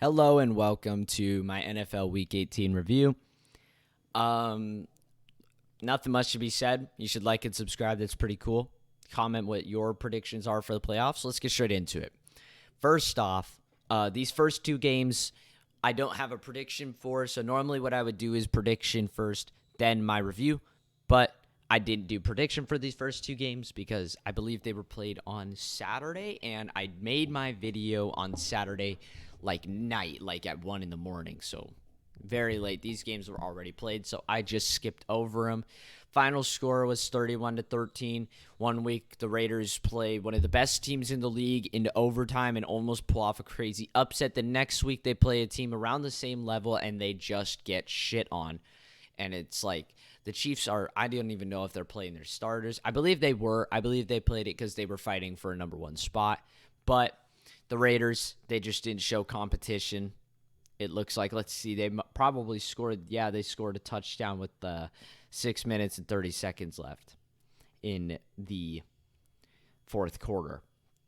Hello and welcome to my NFL Week 18 review. Nothing much to be said. You should like and subscribe. That's pretty cool. Comment what your predictions are for the playoffs. Let's get straight into it. First off, these first two games I don't have a prediction for. So normally what I would do is prediction first, then my review. But I didn't do prediction for these first two games because I believe they were played on Saturday, and I made my video on Saturday night, at 1 in the morning. So very late. These games were already played, so I just skipped over them. Final score was 31-13. 1 week, the Raiders play one of the best teams in the league into overtime and almost pull off a crazy upset. The next week, they play a team around the same level, and they just get shit on. And it's like the Chiefs are, I don't even know if they're playing their starters. I believe they were. I believe they played it because they were fighting for a number one spot. But the Raiders, they just didn't show competition. It looks like, let's see, they probably scored, they scored a touchdown with 6 minutes and 30 seconds left in the fourth quarter.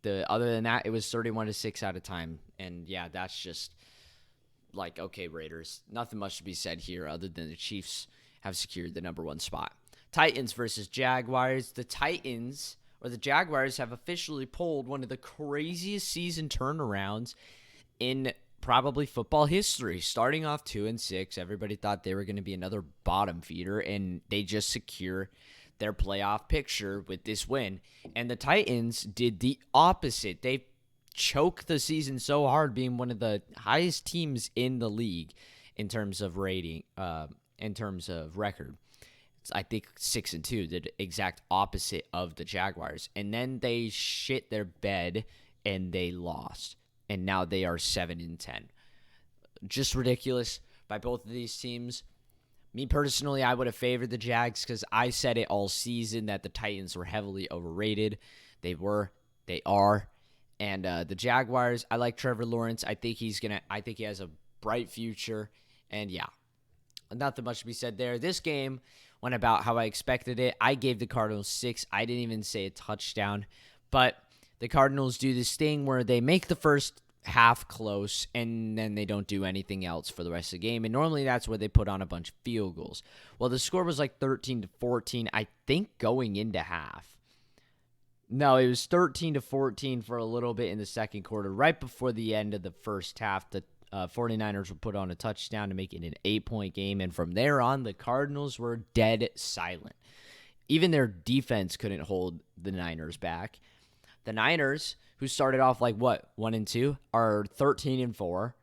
Other than that, it was 31-6 out of time. And yeah, that's just okay, Raiders, nothing much to be said here other than the Chiefs have secured the number one spot. Titans versus Jaguars. The Jaguars have officially pulled one of the craziest season turnarounds in probably football history. Starting off 2-6, everybody thought they were going to be another bottom feeder, and they just secure their playoff picture with this win. And the Titans did the opposite. They choked the season so hard, being one of the highest teams in the league in terms of rating, in terms of record. I think 6-2, the exact opposite of the Jaguars. And then they shit their bed and they lost. And now they are 7-10. Just ridiculous by both of these teams. Me personally, I would have favored the Jags because I said it all season that the Titans were heavily overrated. They were. They are. And the Jaguars, I like Trevor Lawrence. I think he has a bright future. And yeah, nothing much to be said there. This game went about how I expected it. I gave the Cardinals 6. I didn't even say a touchdown. But the Cardinals do this thing where they make the first half close, and then they don't do anything else for the rest of the game. And normally that's where they put on a bunch of field goals. Well, the score was 13-14, I think, going into half. No, it was 13-14 for a little bit in the second quarter. Right before the end of the first half, the 49ers would put on a touchdown to make it an 8-point game. And from there on, the Cardinals were dead silent. Even their defense couldn't hold the Niners back. The Niners, who started off 1-2, are 13-4,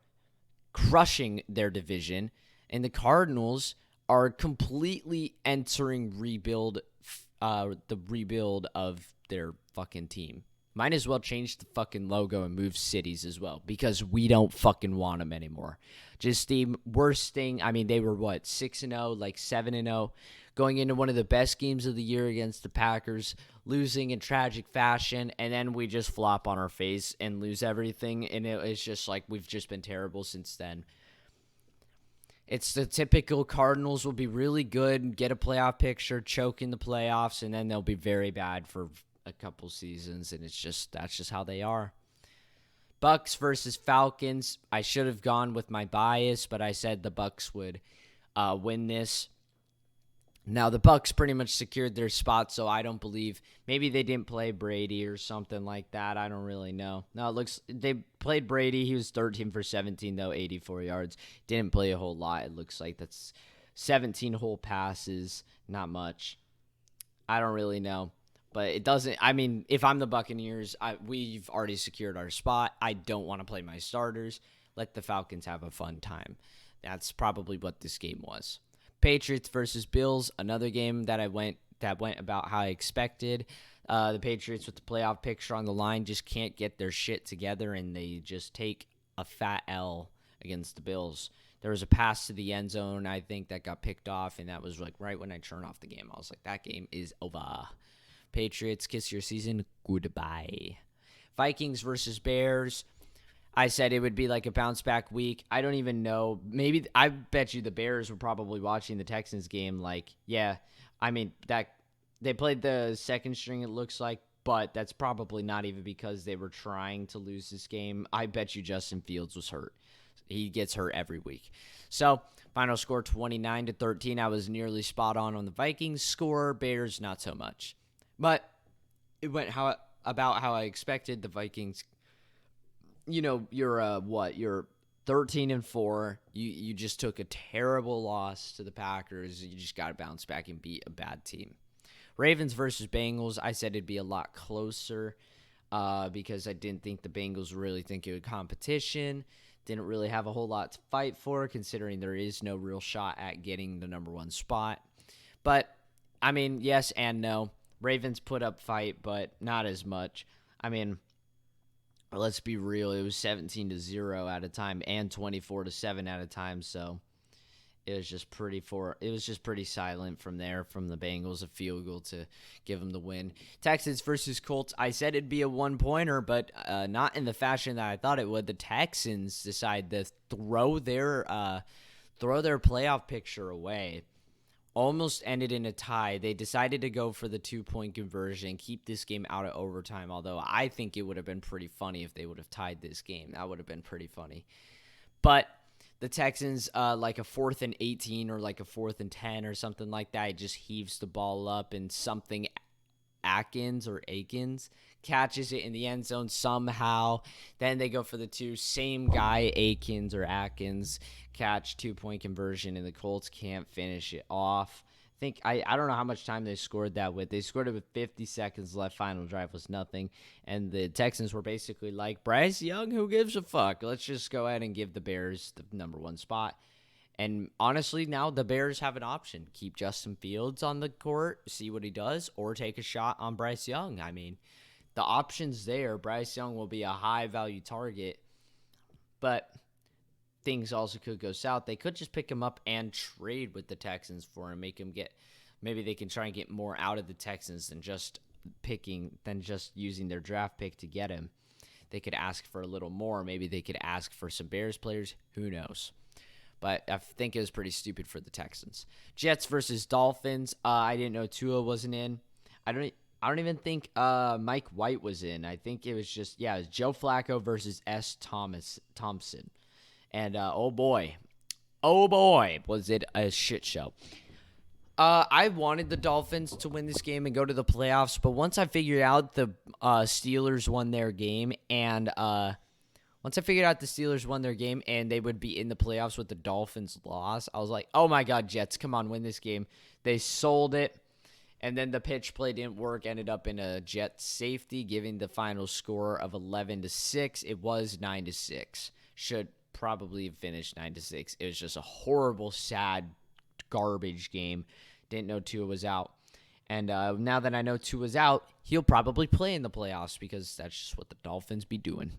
crushing their division. And the Cardinals are completely entering the rebuild of their fucking team. Might as well change the fucking logo and move cities as well, because we don't fucking want them anymore. Just the worst thing. I mean, they were 6-0, 7-0, going into one of the best games of the year against the Packers, losing in tragic fashion, and then we just flop on our face and lose everything. And it's just we've just been terrible since then. It's the typical Cardinals will be really good, get a playoff picture, choke in the playoffs, and then they'll be very bad for a couple seasons, and that's just how they are. Bucks versus Falcons. I should have gone with my bias, but I said the Bucks would win this. Now the Bucks pretty much secured their spot, so I don't believe maybe they didn't play Brady or something like that. I don't really know. No, it looks they played Brady. He was 13 for 17 though, 84 yards. Didn't play a whole lot. It looks like that's 17 whole passes, not much. I don't really know. But it doesn't, I mean, if I'm the Buccaneers, we've already secured our spot. I don't want to play my starters. Let the Falcons have a fun time. That's probably what this game was. Patriots versus Bills, another game that went about how I expected. The Patriots with the playoff picture on the line just can't get their shit together, and they just take a fat L against the Bills. There was a pass to the end zone, I think, that got picked off, and that was right when I turned off the game. I was like, that game is over. Patriots, kiss your season goodbye. Vikings versus Bears. I said it would be a bounce back week. I don't even know. Maybe I bet you the Bears were probably watching the Texans game. That they played the second string, it looks like, but that's probably not even because they were trying to lose this game. I bet you Justin Fields was hurt. He gets hurt every week. So, final score 29-13. I was nearly spot on the Vikings score. Bears, not so much. But it went about how I expected. The Vikings, you're you're 13-4. You just took a terrible loss to the Packers. You just got to bounce back and beat a bad team. Ravens versus Bengals, I said it'd be a lot closer because I didn't think the Bengals really think it was competition. Didn't really have a whole lot to fight for, considering there is no real shot at getting the number one spot. But, I mean, yes and no. Ravens put up fight, but not as much. I mean, let's be real. It was 17-0 at a time and 24-7 at a time, so it was just pretty silent from there from the Bengals, a field goal to give them the win. Texans versus Colts. I said it'd be a one-pointer, but not in the fashion that I thought it would. The Texans decide to throw their playoff picture away. Almost ended in a tie. They decided to go for the 2-point conversion, keep this game out of overtime, although I think it would have been pretty funny if they would have tied this game. That would have been pretty funny. But the Texans, like a 4th and 18 or like a 4th and 10 or something like that, it just heaves the ball up and something Akins catches it in the end zone somehow. Then they go for the 2. Same guy, Akins or Atkins, catch 2-point conversion, and the Colts can't finish it off. I don't know how much time they scored that with. They scored it with 50 seconds left. Final drive was nothing. And the Texans were basically like, Bryce Young, who gives a fuck? Let's just go ahead and give the Bears the number one spot. And honestly, now the Bears have an option. Keep Justin Fields on the court, see what he does, or take a shot on Bryce Young. I mean, the option's there. Bryce Young will be a high-value target. But things also could go south. They could just pick him up and trade with the Texans for him, maybe they can try and get more out of the Texans than just using their draft pick to get him. They could ask for a little more. Maybe they could ask for some Bears players. Who knows? But I think it was pretty stupid for the Texans. Jets versus Dolphins. I didn't know Tua wasn't in. I don't even think Mike White was in. I think it was it was Joe Flacco versus S. Thompson. And, oh boy, was it a shit show. I wanted the Dolphins to win this game and go to the playoffs, but once I figured out the Steelers won their game and they would be in the playoffs with the Dolphins loss, I was like, oh my God, Jets, come on, win this game. They sold it, and then the pitch play didn't work, ended up in a Jets safety, giving the final score of 11-6. It was 9-6. Should probably have finished 9-6. It was just a horrible, sad, garbage game. Didn't know Tua was out. And now that I know Tua's out, he'll probably play in the playoffs because that's just what the Dolphins be doing.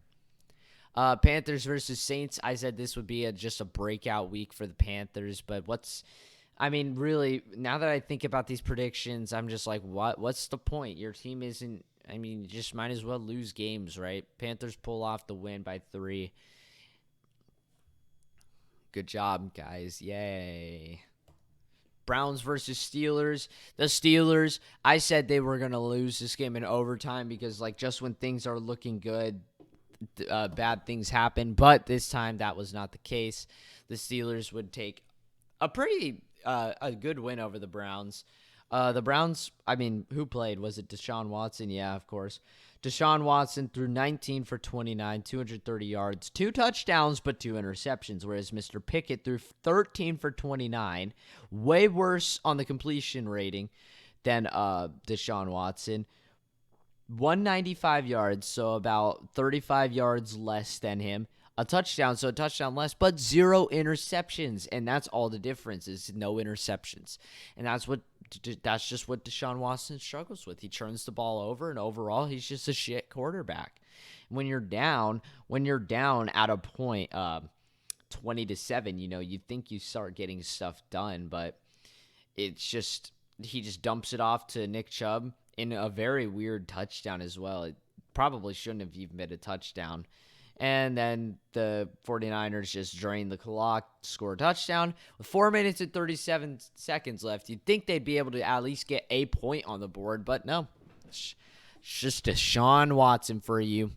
Panthers versus Saints. I said this would be just a breakout week for the Panthers, but really, now that I think about these predictions, I'm just like, what's the point? Your team isn't, you just might as well lose games, right? Panthers pull off the win by 3. Good job, guys. Yay. Browns versus Steelers. The Steelers, I said they were going to lose this game in overtime because, just when things are looking good, bad things happen. But this time, that was not the case. The Steelers would take a pretty a good win over the Browns. The Browns, who played? Was it Deshaun Watson? Yeah, of course. Deshaun Watson threw 19 for 29, 230 yards, 2 touchdowns, but 2 interceptions, whereas Mr. Pickett threw 13 for 29, way worse on the completion rating than Deshaun Watson. 195 yards, so about 35 yards less than him. A touchdown, so a touchdown less, but 0 interceptions, and that's all the difference is no interceptions. And that's just what Deshaun Watson struggles with. He turns the ball over, and overall, he's just a shit quarterback. When you're down at a point, 20-7, you think you start getting stuff done, but it's just he just dumps it off to Nick Chubb in a very weird touchdown as well. It probably shouldn't have even been a touchdown. And then the 49ers just drain the clock, score a touchdown. With 4 minutes and 37 seconds left, you'd think they'd be able to at least get a point on the board, but no. It's just Deshaun Watson for you.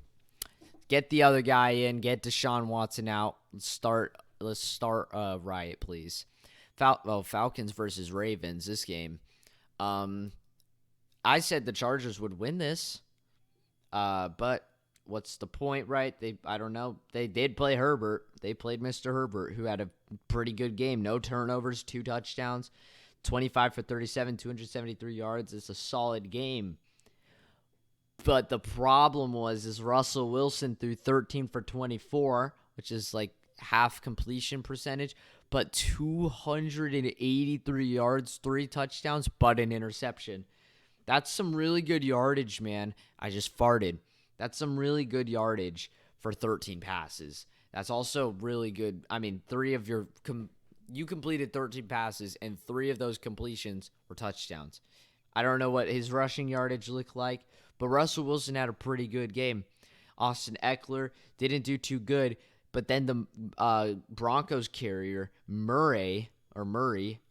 Get the other guy in. Get Deshaun Watson out. Let's start riot, please. Falcons versus Ravens. This game. I said the Chargers would win this. But what's the point, right? I don't know. They did play Herbert. They played Mr. Herbert, who had a pretty good game. No turnovers, 2 touchdowns, 25 for 37, 273 yards. It's a solid game. But the problem is Russell Wilson threw 13 for 24, which is like half completion percentage, but 283 yards, 3 touchdowns, but an interception. That's some really good yardage, man. I just farted. That's some really good yardage for 13 passes. That's also really good. I mean, you completed 13 passes, and 3 of those completions were touchdowns. I don't know what his rushing yardage looked like, but Russell Wilson had a pretty good game. Austin Eckler didn't do too good, but then the Broncos carrier, Murray,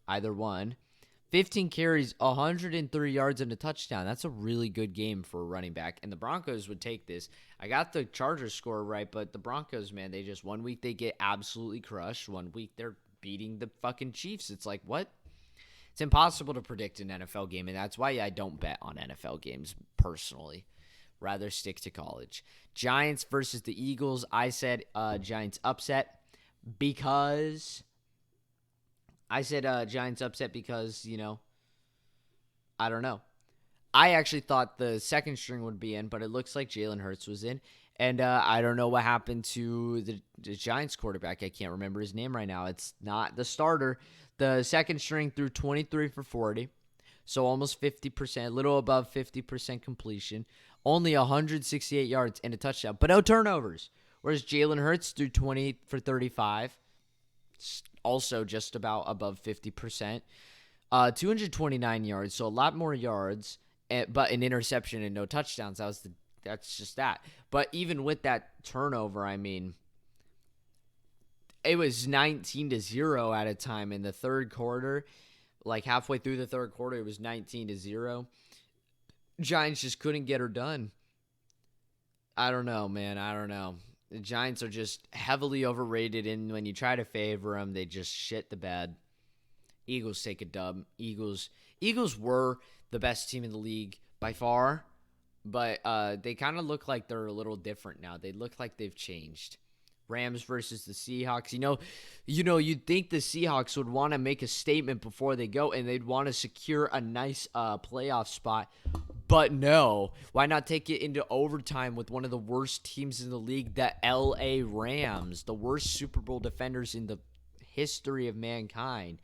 either one, 15 carries, 103 yards, and a touchdown. That's a really good game for a running back, and the Broncos would take this. I got the Chargers score right, but the Broncos, man, they just 1 week they get absolutely crushed. 1 week they're beating the fucking Chiefs. It's like, what? It's impossible to predict an NFL game, and that's why I don't bet on NFL games personally. Rather stick to college. Giants versus the Eagles. I said Giants upset because... you know, I don't know. I actually thought the second string would be in, but it looks like Jalen Hurts was in. And I don't know what happened to the Giants quarterback. I can't remember his name right now. It's not the starter. The second string threw 23 for 40, so almost 50%, a little above 50% completion. Only 168 yards and a touchdown, but no turnovers. Whereas Jalen Hurts threw 20 for 35, also just about above 50%. 229 yards, so a lot more yards, but an interception and no touchdowns. That's just that. But even with that turnover, I mean, it was 19-0 at a time in the third quarter. Like halfway through the third quarter, it was 19-0. Giants just couldn't get her done. I don't know, man. I don't know. The Giants are just heavily overrated, and when you try to favor them, they just shit the bed. Eagles take a dub. Eagles were the best team in the league by far, but they kind of look like they're a little different now. They look like they've changed. Rams versus the Seahawks. You'd think the Seahawks would want to make a statement before they go, and they'd want to secure a nice playoff spot. But no, why not take it into overtime with one of the worst teams in the league, the LA Rams, the worst Super Bowl defenders in the history of mankind.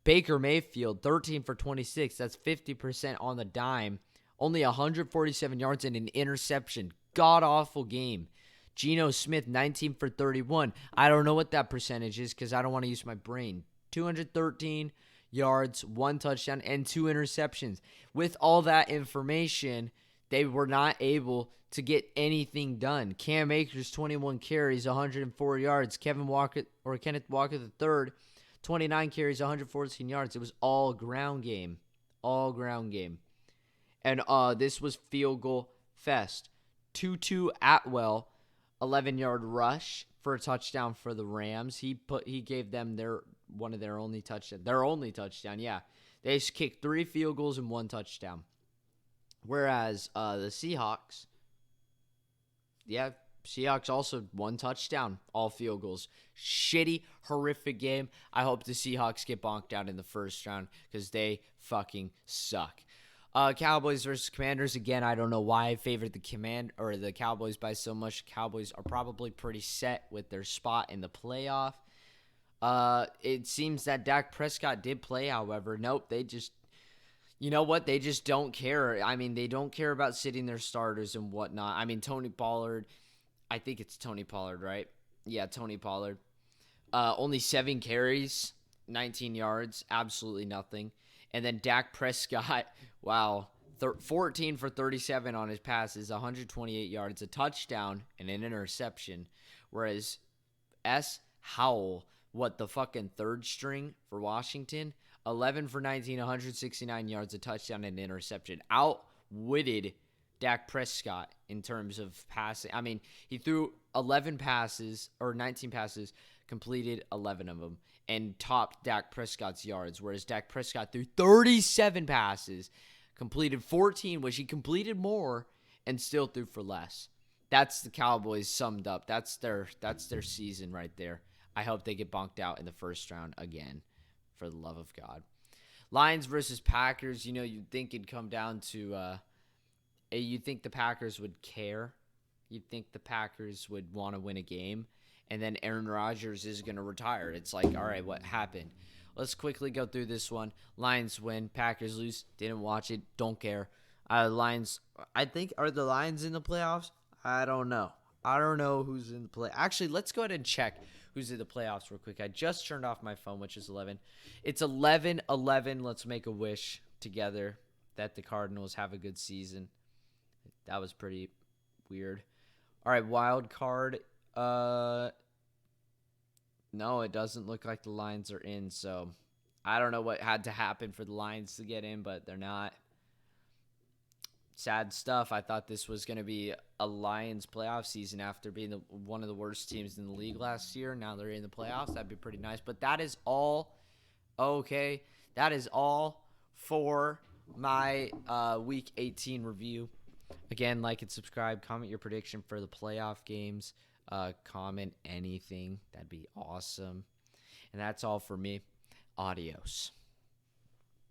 Baker Mayfield, 13 for 26. That's 50% on the dime. Only 147 yards and an interception. God-awful game. Geno Smith, 19 for 31. I don't know what that percentage is because I don't want to use my brain. 213 yards, 1 touchdown, and 2 interceptions. With all that information, they were not able to get anything done. Cam Akers, 21 carries, 104 yards. Kenneth Walker III, 29 carries, 114 yards. It was all ground game. All ground game. And this was field goal fest. Tutu Atwell, 11-yard rush for a touchdown for the Rams. He gave them their only touchdown. Yeah. They kicked 3 field goals and 1 touchdown. Whereas the Seahawks, Seahawks also 1 touchdown, all field goals. Shitty, horrific game. I hope the Seahawks get bonked out in the first round because they fucking suck. Cowboys versus Commanders. Again, I don't know why I favored the Cowboys by so much. Cowboys are probably pretty set with their spot in the playoff. It seems that Dak Prescott did play, however. Nope, they just, you know what? They just don't care. I mean, they don't care about sitting their starters and whatnot. I mean, Tony Pollard, I think it's Tony Pollard, right? Yeah, Tony Pollard. Only 7 carries, 19 yards, absolutely nothing. And then Dak Prescott, wow, 14 for 37 on his passes, 128 yards, a touchdown, and an interception. Whereas S. Howell, the fucking third string for Washington, 11 for 19, 169 yards, a touchdown, and an interception. Outwitted Dak Prescott in terms of passing. I mean, he threw 11 passes or 19 passes, completed 11 of them, and topped Dak Prescott's yards, whereas Dak Prescott threw 37 passes, completed 14, which he completed more, and still threw for less. That's the Cowboys summed up. That's their season right there. I hope they get bonked out in the first round again, for the love of God. Lions versus Packers, you'd think it'd come down to you'd think the Packers would care. You'd think the Packers would want to win a game. And then Aaron Rodgers is going to retire. It's like, all right, what happened? Let's quickly go through this one. Lions win. Packers lose. Didn't watch it. Don't care. Lions, I think, are the Lions in the playoffs? I don't know. I don't know who's in the play. Actually, let's go ahead and check who's in the playoffs real quick. I just turned off my phone, which is 11. It's 11-11. Let's make a wish together that the Cardinals have a good season. That was pretty weird. All right, wild card. No, it doesn't look like the Lions are in, so I don't know what had to happen for the Lions to get in, but they're not. Sad stuff. I thought this was going to be a Lions playoff season after being one of the worst teams in the league last year. Now they're in the playoffs. That'd be pretty nice. But that is all. Okay, that is all for my Week 18 review. Again, like and subscribe. Comment your prediction for the playoff games. Comment anything. That'd be awesome. And that's all for me. Adios.